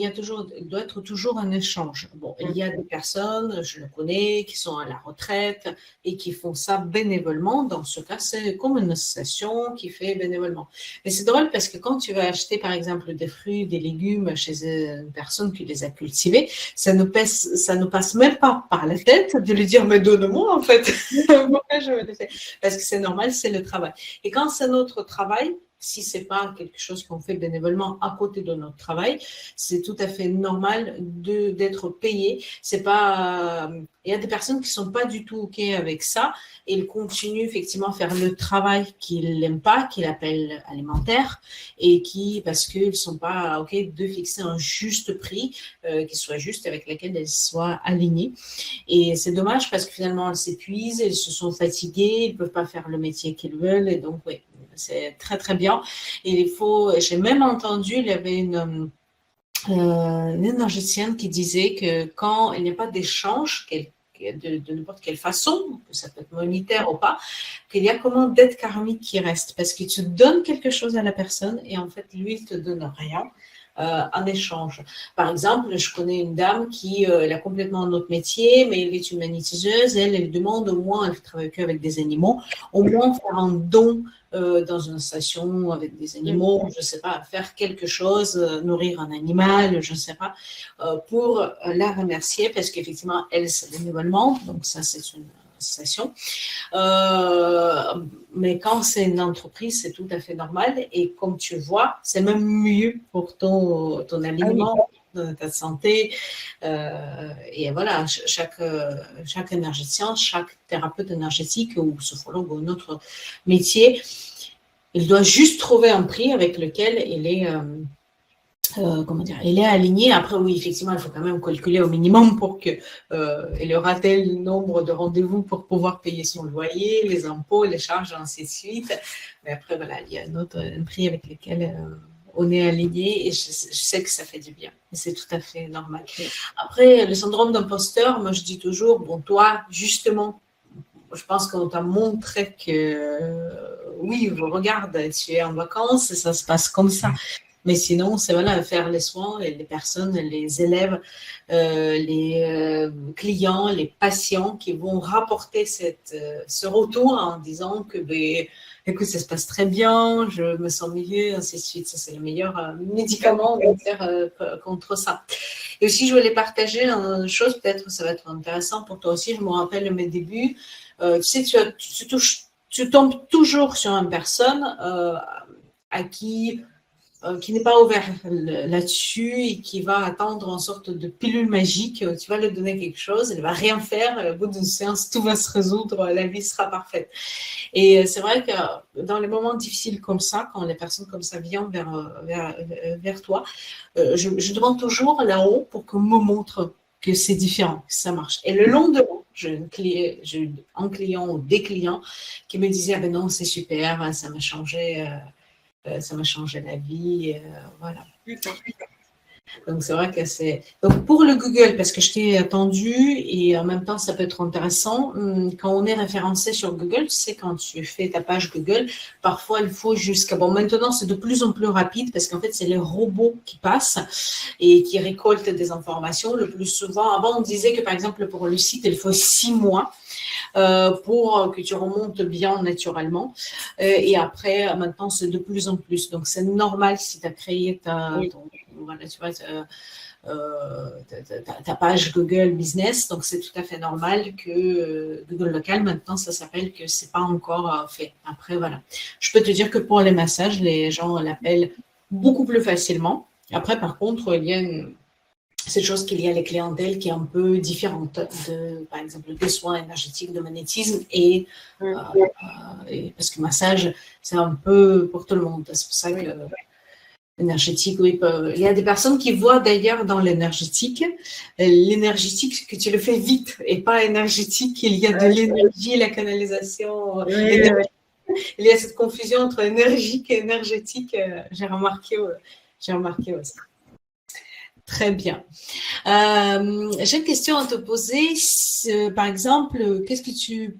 doit être toujours un échange. Bon, il y a des personnes, je le connais, qui sont à la retraite et qui font ça bénévolement. Dans ce cas, c'est comme une association qui fait bénévolement. Mais c'est drôle parce que quand tu vas acheter, par exemple, des fruits, des légumes chez une personne qui les a cultivés, ça ne passe même pas par la tête de lui dire, mais donne-moi, en fait. Pourquoi je le fais? Parce que c'est normal, c'est le travail. Et quand c'est notre travail, si ce n'est pas quelque chose qu'on fait bénévolement à côté de notre travail, c'est tout à fait normal d'être payé. C'est pas, il y a des personnes qui ne sont pas du tout OK avec ça et ils continuent effectivement à faire le travail qu'ils n'aiment pas, qu'ils appellent alimentaire, et parce qu'ils ne sont pas OK de fixer un juste prix qui soit juste, avec lequel elles soient alignées. Et c'est dommage parce que finalement, elles s'épuisent, elles se sont fatiguées, ils ne peuvent pas faire le métier qu'ils veulent. Et donc, oui, c'est très, très bien. Et j'ai même entendu, il y avait une énergéticienne qui disait que quand il n'y a pas d'échange, de n'importe quelle façon, que ça peut être monétaire ou pas, qu'il y a comme une dette karmique qui reste, parce que tu donnes quelque chose à la personne et en fait, lui, il te donne rien. En échange. Par exemple, je connais une dame qui elle a complètement un autre métier, mais elle est une magnétiseuse. Elle demande au moins, elle travaille qu'avec des animaux, au moins faire un don dans une station avec des animaux, je ne sais pas, faire quelque chose, nourrir un animal, je ne sais pas, pour la remercier, parce qu'effectivement, elle, c'est bénévolement, donc ça, c'est une association. Mais quand c'est une entreprise, c'est tout à fait normal. Et comme tu vois, c'est même mieux pour ton alignement, ta santé. Et voilà, chaque énergéticien, chaque thérapeute énergétique ou sophrologue ou un autre métier, il doit juste trouver un prix avec lequel il est... il est aligné. Après, oui, effectivement, il faut quand même calculer au minimum pour qu'il y aura tel nombre de rendez-vous pour pouvoir payer son loyer, les impôts, les charges, ainsi de suite. Mais après, voilà, il y a un prix avec lequel on est aligné et je sais que ça fait du bien. Et c'est tout à fait normal. Après, le syndrome d'imposteur, moi, je dis toujours, bon, toi, justement, je pense qu'on t'a montré que, oui, regarde, tu es en vacances et ça se passe comme ça. Mais sinon, c'est voilà, faire les soins, et les personnes, les élèves, les clients, les patients qui vont rapporter ce retour en disant que, écoute, ça se passe très bien, je me sens mieux, ainsi de suite. Ça, c'est le meilleur médicament contre ça. Et aussi, je voulais partager une chose, peut-être ça va être intéressant pour toi aussi. Je me rappelle de mes débuts. Tu sais, tu tu tombes toujours sur une personne à qui n'est pas ouvert là-dessus et qui va attendre une sorte de pilule magique. Tu vas lui donner quelque chose, elle ne va rien faire. Et au bout d'une séance, tout va se résoudre, la vie sera parfaite. Et c'est vrai que dans les moments difficiles comme ça, quand les personnes comme ça viennent vers toi, je demande toujours là-haut pour qu'on me montre que c'est différent, que ça marche. Et le lendemain, j'ai un client ou des clients qui me disaient « Ah ben non, c'est super, ça m'a changé. Ça m'a changé la vie, voilà. Donc, c'est vrai que c'est… Donc, pour le Google, parce que je t'ai attendu et en même temps, ça peut être intéressant, quand on est référencé sur Google, tu sais, quand tu fais ta page Google, parfois, il faut jusqu'à… Bon, maintenant, c'est de plus en plus rapide parce qu'en fait, c'est les robots qui passent et qui récoltent des informations. Le plus souvent, avant, on disait que, par exemple, pour le site, il faut 6 mois. Pour que tu remontes bien naturellement. Et après, maintenant, c'est de plus en plus. Donc, c'est normal si tu as créé voilà, tu vois, ta page Google Business. Donc, c'est tout à fait normal que Google Local, maintenant, ça s'appelle que ce n'est pas encore fait. Après, voilà. Je peux te dire que pour les massages, les gens l'appellent beaucoup plus facilement. Après, par contre, il y a cette chose qu'il y a les clientèles qui est un peu différente de, par exemple, des soins énergétiques, de magnétisme et parce que massage, c'est un peu pour tout le monde. C'est pour ça que l'énergétique, oui, il y a des personnes qui voient d'ailleurs dans l'énergétique que tu le fais vite et pas énergétique. Il y a de l'énergie, la canalisation. Il y a cette confusion entre énergique et énergétique. J'ai remarqué aussi. Très bien. J'ai une question à te poser. Par exemple, qu'est-ce que tu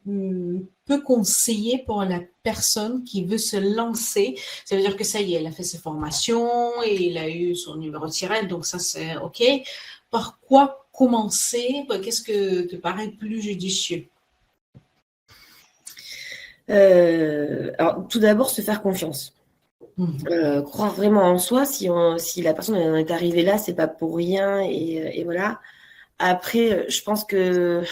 peux conseiller pour la personne qui veut se lancer? Ça veut dire que ça y est, elle a fait ses formations et il a eu son numéro de sirène, donc ça c'est OK. Par quoi commencer? Qu'est-ce que te paraît plus judicieux? Alors, tout d'abord, se faire confiance. Croire vraiment en soi, si la personne en est arrivée là, c'est pas pour rien et voilà. Après, je pense que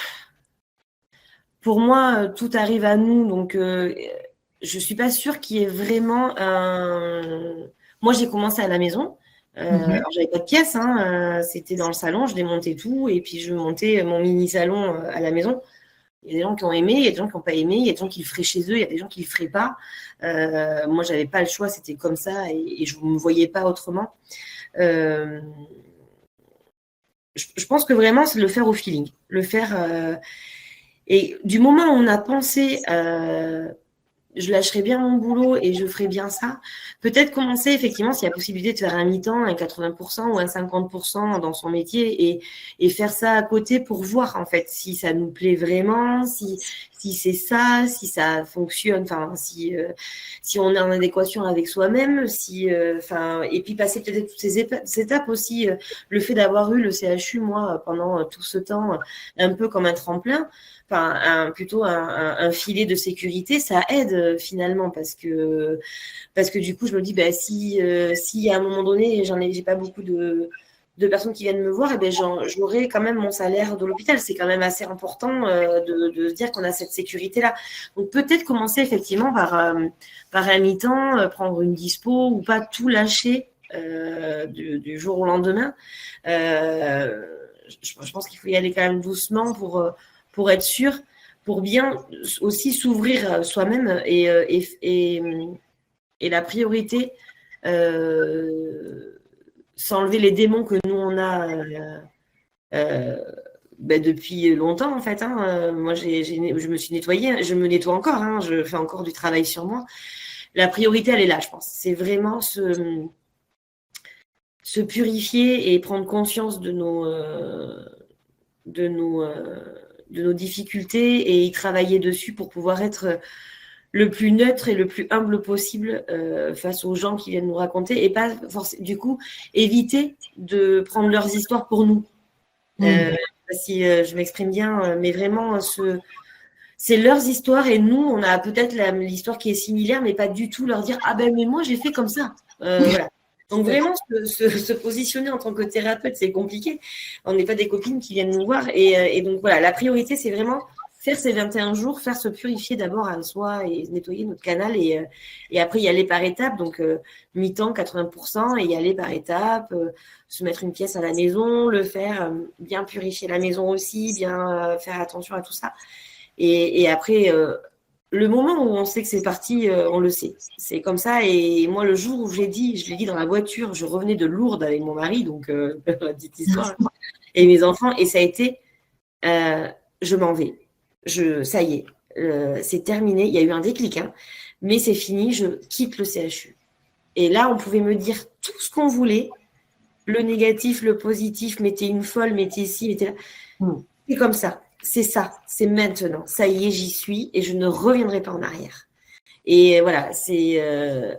pour moi, tout arrive à nous, donc je suis pas sûre qu'il y ait vraiment un… Moi, j'ai commencé à la maison. Alors, j'avais pas de pièce, c'était dans le salon, je démontais tout et puis je montais mon mini salon à la maison. Il y a des gens qui ont aimé, il y a des gens qui n'ont pas aimé, il y a des gens qui le feraient chez eux, il y a des gens qui ne le feraient pas. Moi, je n'avais pas le choix, c'était comme ça et je ne me voyais pas autrement. Je pense que vraiment, c'est de le faire au feeling. Le faire… et du moment où on a pensé… je lâcherai bien mon boulot et je ferai bien ça. Peut-être commencer, effectivement, s'il y a possibilité de faire un mi-temps, un 80% ou un 50% dans son métier et faire ça à côté pour voir, en fait, si ça nous plaît vraiment, si c'est ça, si ça fonctionne, enfin, si on est en adéquation avec soi-même, et puis passer peut-être toutes ces étapes aussi. Le fait d'avoir eu le CHU, moi, pendant tout ce temps, un peu comme un tremplin, plutôt un filet de sécurité, ça aide finalement parce que du coup je me dis si à un moment donné j'ai pas beaucoup de personnes qui viennent me voir, j'aurai quand même mon salaire de l'hôpital. C'est quand même assez important de se dire qu'on a cette sécurité-là. Donc peut-être commencer effectivement par un mi-temps, prendre une dispo ou pas tout lâcher du jour au lendemain. Je pense qu'il faut y aller quand même doucement pour être sûr, pour bien aussi s'ouvrir soi-même et la priorité, s'enlever les démons que nous on a depuis longtemps en fait. Moi, je me suis nettoyée, je me nettoie encore, je fais encore du travail sur moi. La priorité, elle est là, je pense. C'est vraiment se purifier et prendre conscience de nos difficultés et y travailler dessus pour pouvoir être le plus neutre et le plus humble possible face aux gens qui viennent nous raconter et pas forcément, du coup, éviter de prendre leurs histoires pour nous. Si je m'exprime bien, mais vraiment, c'est leurs histoires et nous, on a peut-être l'histoire qui est similaire, mais pas du tout leur dire « Ah ben, mais moi, j'ai fait comme ça. » Voilà. Donc vraiment, se positionner en tant que thérapeute, c'est compliqué. On n'est pas des copines qui viennent nous voir. Et donc voilà, la priorité, c'est vraiment faire ces 21 jours, faire se purifier d'abord à soi et nettoyer notre canal et après y aller par étapes. Donc, mi-temps, 80% et y aller par étapes, se mettre une pièce à la maison, le faire, bien purifier la maison aussi, bien faire attention à tout ça. Et après, le moment où on sait que c'est parti, on le sait. C'est comme ça. Et moi, le jour où je l'ai dit dans la voiture, je revenais de Lourdes avec mon mari, donc la petite histoire, et mes enfants, et ça a été, je m'en vais. Ça y est, c'est terminé. Il y a eu un déclic, hein, mais c'est fini. Je quitte le CHU. Et là, on pouvait me dire tout ce qu'on voulait, le négatif, le positif, mettez une folle, mettez ici, mettez là. C'est comme ça. C'est ça, c'est maintenant. Ça y est, j'y suis et je ne reviendrai pas en arrière. Et voilà,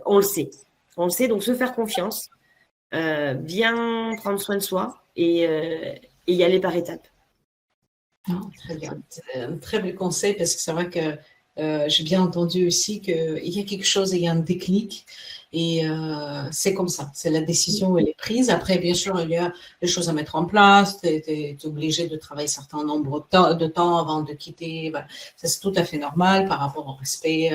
on le sait. On le sait, donc se faire confiance, bien prendre soin de soi et y aller par étapes. Très bien. C'est un très bel conseil parce que c'est vrai que j'ai bien entendu aussi qu'il y a quelque chose, il y a un déclic. Et c'est comme ça, c'est la décision, elle est prise. Après, bien sûr, il y a des choses à mettre en place. Tu es obligé de travailler un certain nombre de temps avant de quitter. Voilà. Ça, c'est tout à fait normal par rapport au respect,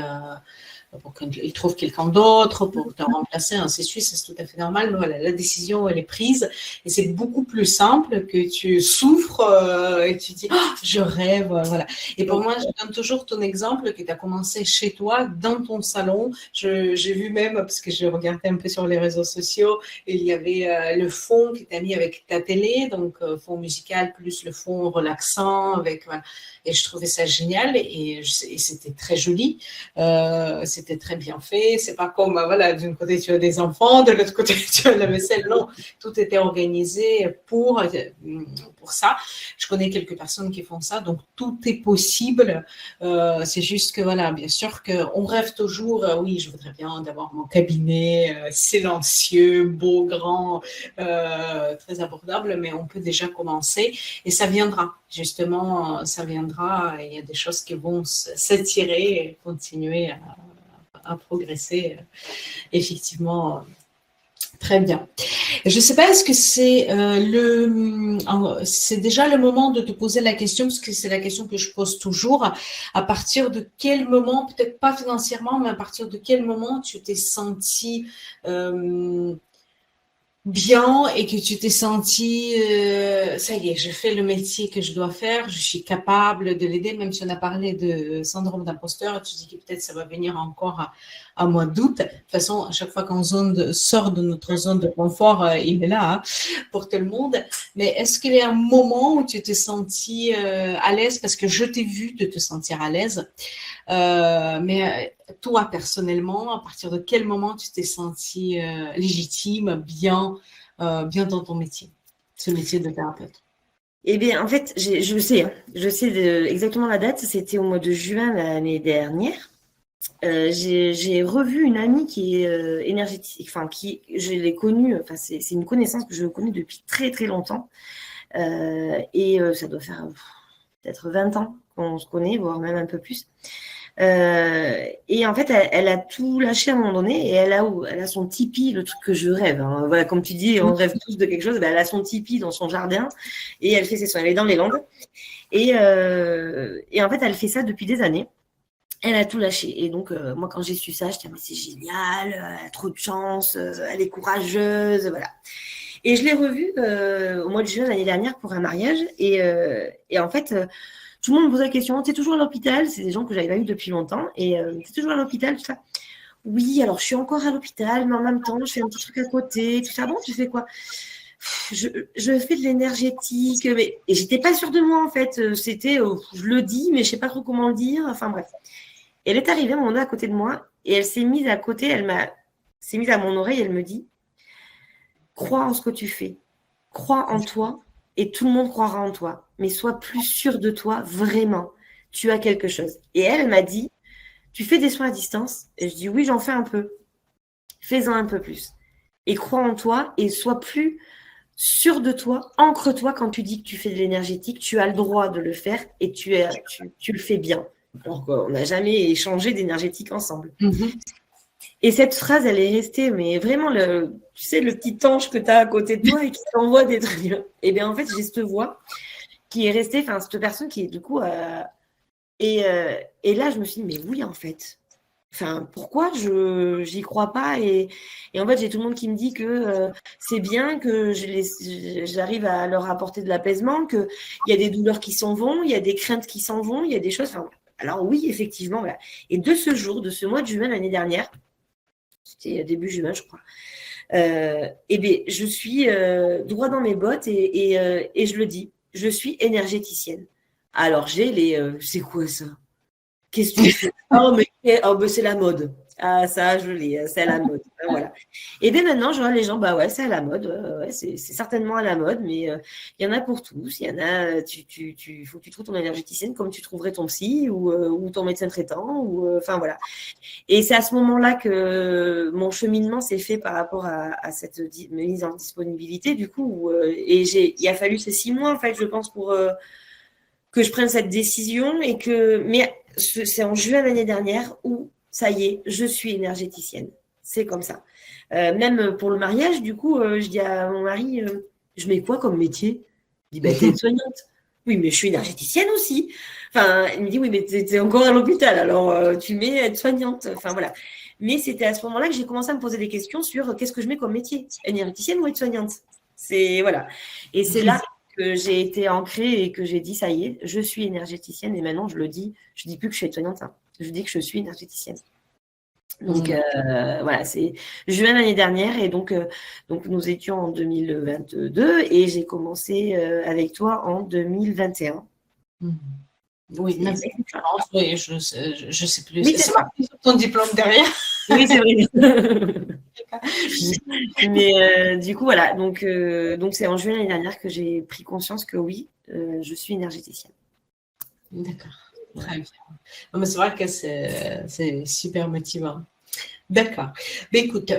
pour qu'il trouve quelqu'un d'autre, pour te remplacer, ainsi de suite. Ça, c'est tout à fait normal. Mais voilà, la décision, elle est prise. Et c'est beaucoup plus simple que tu souffres et tu dis, oh, je rêve. Voilà. Et pour moi, je donne toujours ton exemple que tu as commencé chez toi, dans ton salon. J'ai vu même, parce que je regardais un peu sur les réseaux sociaux, il y avait le fond que tu as mis avec ta télé, donc fond musical plus le fond relaxant. Voilà. Et je trouvais ça génial et c'était très joli. C'était très bien fait. C'est pas comme, voilà, d'un côté tu as des enfants, de l'autre côté tu as la vaisselle. Non, tout était organisé pour ça. Je connais quelques personnes qui font ça, donc tout est possible. C'est juste que, voilà, bien sûr qu'on rêve toujours, oui, je voudrais bien d'avoir mon cabinet silencieux, beau, grand, très abordable, mais on peut déjà commencer et ça viendra. Justement, ça viendra. Il y a des choses qui vont s'attirer et continuer à progresser. Effectivement, très bien. Je ne sais pas, est-ce que c'est déjà le moment de te poser la question, parce que c'est la question que je pose toujours. À partir de quel moment, peut-être pas financièrement, mais à partir de quel moment tu t'es senti bien et que tu t'es senti, ça y est, je fais le métier que je dois faire, je suis capable de l'aider, même si on a parlé de syndrome d'imposteur, tu dis que peut-être ça va venir encore à mois d'août. De toute façon, à chaque fois qu'on sort de notre zone de confort, il est là, hein, pour tout le monde. Mais est-ce qu'il y a un moment où tu t'es senti à l'aise, parce que je t'ai vu de te sentir à l'aise, mais toi, personnellement, à partir de quel moment tu t'es senti légitime, bien dans ton métier, ce métier de thérapeute? Eh bien, en fait, je sais exactement la date. C'était au mois de juin l'année dernière. J'ai revu une amie qui est énergétique, enfin, je l'ai connue, enfin, c'est une connaissance que je connais depuis très, très longtemps. Et ça doit faire peut-être 20 ans qu'on se connaît, voire même un peu plus. Et en fait, elle a tout lâché à un moment donné et elle a son tipi, le truc que je rêve. Hein. Voilà, comme tu dis, on rêve tous de quelque chose. Ben, elle a son tipi dans son jardin et elle fait ses soins. Elle est dans les Landes. Et en fait, elle fait ça depuis des années. Elle a tout lâché. Et donc, moi, quand j'ai su ça, je me disais, c'est génial, elle a trop de chance, elle est courageuse, voilà. Et je l'ai revue au mois de juin l'année dernière pour un mariage. Et en fait, tout le monde me pose la question, t'es toujours à l'hôpital? C'est des gens que j'avais pas eu depuis longtemps. Et t'es toujours à l'hôpital, tout ça? Oui, alors je suis encore à l'hôpital, mais en même temps, je fais un petit truc à côté, tout ça. Bon, tu fais quoi? Je fais de l'énergétique, mais et j'étais pas sûre de moi en fait. C'était, je le dis, mais je sais pas trop comment le dire. Enfin bref. Elle est arrivée à un moment donné à côté de moi et elle s'est mise à côté. S'est mise à mon oreille. Elle me dit, crois en ce que tu fais, crois en toi et tout le monde croira en toi. Mais sois plus sûre de toi vraiment. Tu as quelque chose. Et elle m'a dit, tu fais des soins à distance? Et je dis oui, j'en fais un peu. Fais-en un peu plus. Et crois en toi et sois plus sûre de toi. Ancre-toi quand tu dis que tu fais de l'énergétique. Tu as le droit de le faire et tu le fais bien. Alors qu'on n'a jamais échangé d'énergétique ensemble. Mm-hmm. Et cette phrase, elle est restée, mais vraiment, tu sais, le petit ange que tu as à côté de toi et qui t'envoie des trucs. Et bien, en fait, j'ai cette voix qui est restée, enfin, cette personne qui, du coup, Et là, je me suis dit, mais oui, en fait. Enfin, pourquoi j'y crois pas et en fait, j'ai tout le monde qui me dit que c'est bien, que j'arrive à leur apporter de l'apaisement, qu'il y a des douleurs qui s'en vont, il y a des craintes qui s'en vont, il y a des choses. Enfin, alors oui, effectivement. Voilà. Et de ce jour, de ce mois de juin l'année dernière, c'était début juin, je crois, eh bien, je suis droit dans mes bottes et je le dis, je suis énergéticienne. Alors, j'ai c'est quoi ça? Qu'est-ce que tu fais? Ben, c'est la mode. Ah, ça, je l'ai, c'est à la mode. Voilà. Et bien maintenant, je vois les gens, bah ouais, c'est à la mode. Ouais, c'est certainement à la mode, mais il y en a pour tous. Il y en a, faut que tu trouves ton énergéticienne comme tu trouverais ton psy ou ton médecin traitant. Enfin, voilà. Et c'est à ce moment-là que mon cheminement s'est fait par rapport à cette mise en disponibilité, du coup. Il a fallu ces 6 mois, en fait, je pense, pour que je prenne cette décision. Mais c'est en juin l'année dernière où, ça y est, je suis énergéticienne. C'est comme ça. Même pour le mariage, du coup, je dis à mon mari, je mets quoi comme métier? Il dit, t'es soignante. Oui, mais je suis énergéticienne aussi. Enfin, il me dit, oui, mais t'es encore à l'hôpital, alors tu mets être soignante. Enfin, voilà. Mais c'était à ce moment-là que j'ai commencé à me poser des questions sur qu'est-ce que je mets comme métier? Énergéticienne ou être soignante? Voilà. Et c'est là que j'ai été ancrée et que j'ai dit, ça y est, je suis énergéticienne. Et maintenant, je le dis, je dis plus que je suis aide-soignante, hein. Je dis que je suis énergéticienne. Donc, voilà, c'est juin l'année dernière. Et donc nous étions en 2022 et j'ai commencé avec toi en 2021. Oui, oui, je sais plus. Oui, c'est marqué sur ton diplôme derrière. Oui, c'est vrai. Mais du coup, voilà. Donc c'est en juin l'année dernière que j'ai pris conscience que oui, je suis énergéticienne. D'accord. Très bien. Non, mais c'est vrai que c'est super motivant. D'accord. Ben, écoute,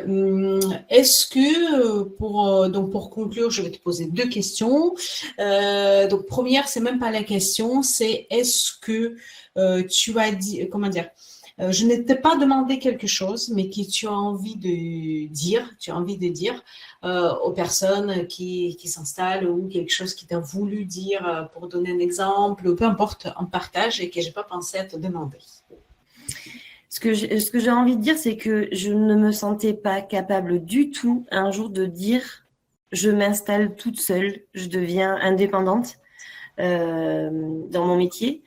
est-ce que pour conclure, je vais te poser 2 questions. Donc première, c'est même pas la question, c'est est-ce que tu as dit, comment dire, je ne t'ai pas demandé quelque chose, mais que tu as envie de dire, aux personnes qui s'installent ou quelque chose qui t'a voulu dire pour donner un exemple ou peu importe, en partage et que j'ai pas pensé à te demander. Ce que j'ai envie de dire, c'est que je ne me sentais pas capable du tout un jour de dire je m'installe toute seule, je deviens indépendante dans mon métier.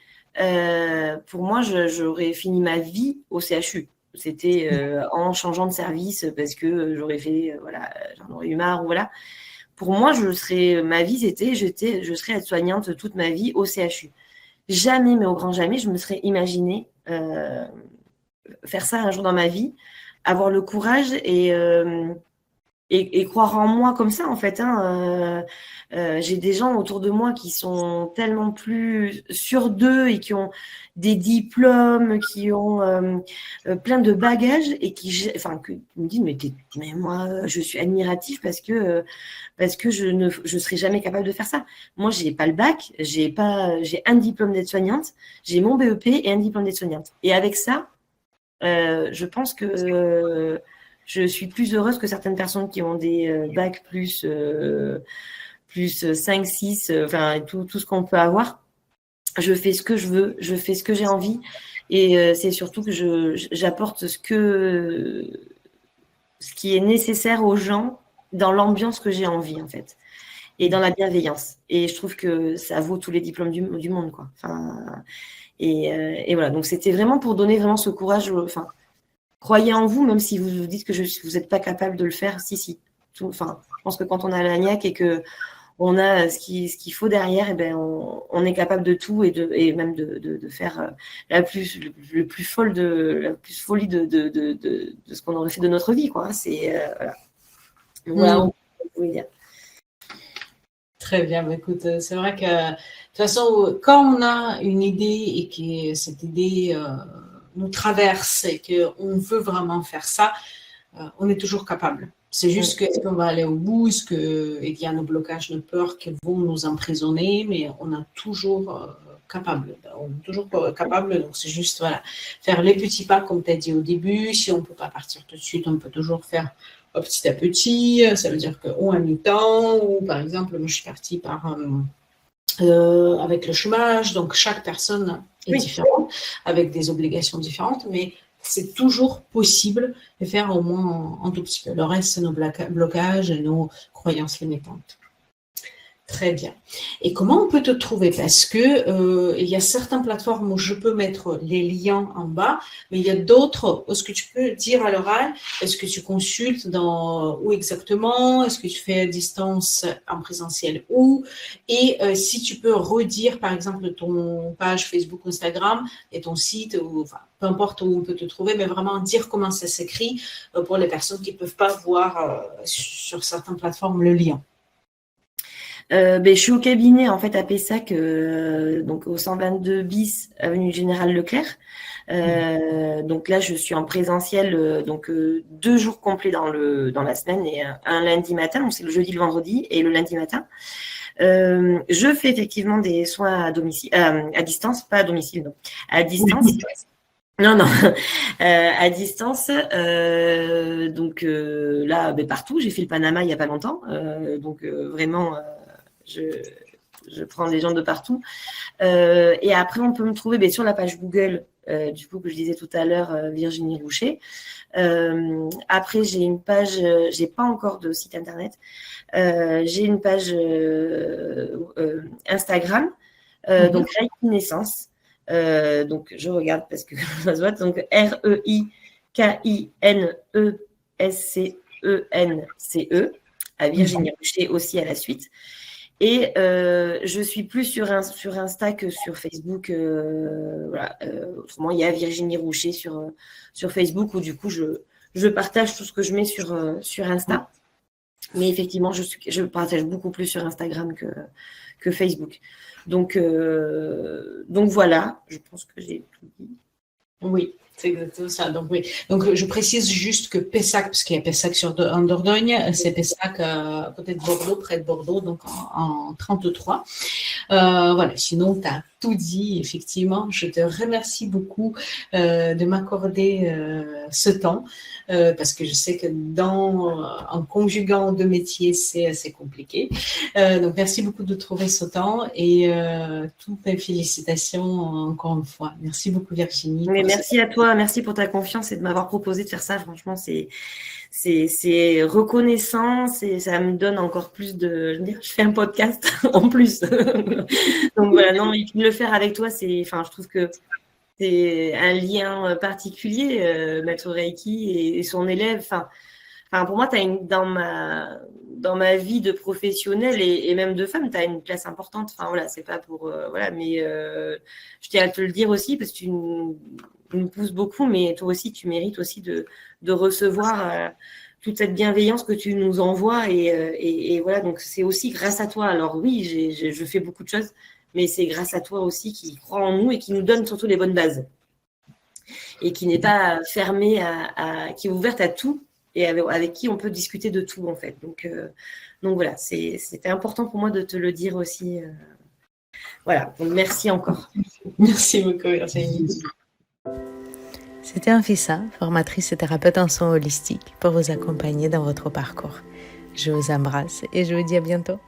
Pour moi, j'aurais fini ma vie au CHU. C'était en changeant de service parce que j'aurais fait, voilà, j'en aurais eu marre. Voilà. Pour moi, ma vie, c'était, je serais aide-soignante toute ma vie au CHU. Jamais, mais au grand jamais, je me serais imaginé faire ça un jour dans ma vie, avoir le courage et croire en moi comme ça, en fait. Hein. J'ai des gens autour de moi qui sont tellement plus sûrs d'eux et qui ont des diplômes, qui ont plein de bagages et qui me disent mais moi je suis admirative parce que je serais jamais capable de faire ça. Moi j'ai pas le bac, j'ai un diplôme d'aide-soignante, j'ai mon BEP et un diplôme d'aide-soignante. Et avec ça, je pense que je suis plus heureuse que certaines personnes qui ont des bacs plus 5, 6, enfin tout ce qu'on peut avoir. Je fais ce que je veux, je fais ce que j'ai envie et c'est surtout que j'apporte ce qui est nécessaire aux gens dans l'ambiance que j'ai envie en fait et dans la bienveillance. Et je trouve que ça vaut tous les diplômes du monde, quoi. Enfin, et voilà, donc c'était vraiment pour donner vraiment ce courage. Enfin, croyez en vous, même si vous vous dites que vous n'êtes pas capable de le faire. Si. Enfin, je pense que quand on a la niaque et que on a ce qu'il faut derrière, et ben on est capable de tout et même de faire la plus folie de ce qu'on aurait fait de notre vie, quoi. C'est voilà. Dire. Très bien, écoute, c'est vrai que de toute façon, quand on a une idée et que cette idée nous traverse et qu'on veut vraiment faire ça, on est toujours capable. C'est juste que est-ce qu'on va aller au bout, et qu'il y a nos blocages, nos peurs qui vont nous emprisonner, mais on est toujours capable. On est toujours capable, donc c'est juste voilà, faire les petits pas comme tu as dit au début. Si on ne peut pas partir tout de suite, on peut toujours faire petit à petit. Ça veut dire qu'on a mi-temps, ou par exemple, moi je suis partie avec le chômage, donc chaque personne est différente, avec des obligations différentes, mais c'est toujours possible de faire au moins un tout petit peu. Le reste, c'est nos blocages et nos croyances limitantes. Très bien. Et comment on peut te trouver? Parce que il y a certaines plateformes où je peux mettre les liens en bas, mais il y a d'autres. Est-ce que tu peux dire à l'oral? Est-ce que tu consultes où exactement? Est-ce que tu fais à distance, en présentiel où? Et si tu peux redire, par exemple, ton page Facebook, Instagram et ton site, ou enfin, peu importe où on peut te trouver, mais vraiment dire comment ça s'écrit pour les personnes qui ne peuvent pas voir sur certaines plateformes le lien. Je suis au cabinet en fait à Pessac, donc au 122 bis avenue Général Leclerc. Donc là, je suis en présentiel, 2 jours complets dans la semaine et un lundi matin. Donc c'est le jeudi, le vendredi et le lundi matin. Je fais effectivement des soins à domicile, à distance, pas à domicile, non, à distance. Non, à distance. Là, partout. J'ai fait le Panama il y a pas longtemps, vraiment. Je prends les gens de partout. Et après, on peut me trouver sur la page Google, du coup, que je disais tout à l'heure, Virginie Roucher. Après, j'ai une page, j'ai pas encore de site internet. J'ai une page Instagram, donc Reiki Naissance. Donc, je regarde parce que ça se voit. Donc, REIKINESCENCE, à Virginie Roucher aussi à la suite. Et je suis plus sur Insta que sur Facebook. Autrement, il y a Virginie Roucher sur Facebook où du coup, je partage tout ce que je mets sur Insta. Mais effectivement, je partage beaucoup plus sur Instagram que Facebook. Donc voilà, je pense que j'ai tout dit. Oui, c'est exactement ça. Donc, oui. Donc, je précise juste que Pessac, parce qu'il y a Pessac en Dordogne, c'est Pessac à côté de Bordeaux, près de Bordeaux, donc en 33. Voilà, sinon, tu as tout dit, effectivement. Je te remercie beaucoup de m'accorder ce temps, parce que je sais que en conjuguant 2 métiers, c'est assez compliqué. Donc, merci beaucoup de trouver ce temps et toutes mes félicitations encore une fois. Merci beaucoup, Virginie. Mais merci à toi, merci pour ta confiance et de m'avoir proposé de faire ça. Franchement, c'est reconnaissant, ça me donne encore plus de. Je fais un podcast en plus. Donc voilà, non, mais le faire avec toi, je trouve que c'est un lien particulier, Maître Reiki et son élève. Enfin, pour moi, dans ma vie de professionnelle et même de femme, tu as une place importante. Enfin, voilà, c'est pas pour. Mais je tiens à te le dire aussi parce que tu nous pousses beaucoup, mais toi aussi, tu mérites aussi de recevoir toute cette bienveillance que tu nous envoies. Et voilà, donc c'est aussi grâce à toi. Alors oui, je fais beaucoup de choses, mais c'est grâce à toi aussi qui croit en nous et qui nous donne surtout les bonnes bases. Et qui n'est pas fermée qui est ouverte à tout. Et avec qui on peut discuter de tout, en fait. Donc voilà, c'était important pour moi de te le dire aussi. Voilà, donc merci encore. Merci beaucoup, Virginie. C'était Anfissa, formatrice et thérapeute en soins holistiques, pour vous accompagner dans votre parcours. Je vous embrasse et je vous dis à bientôt.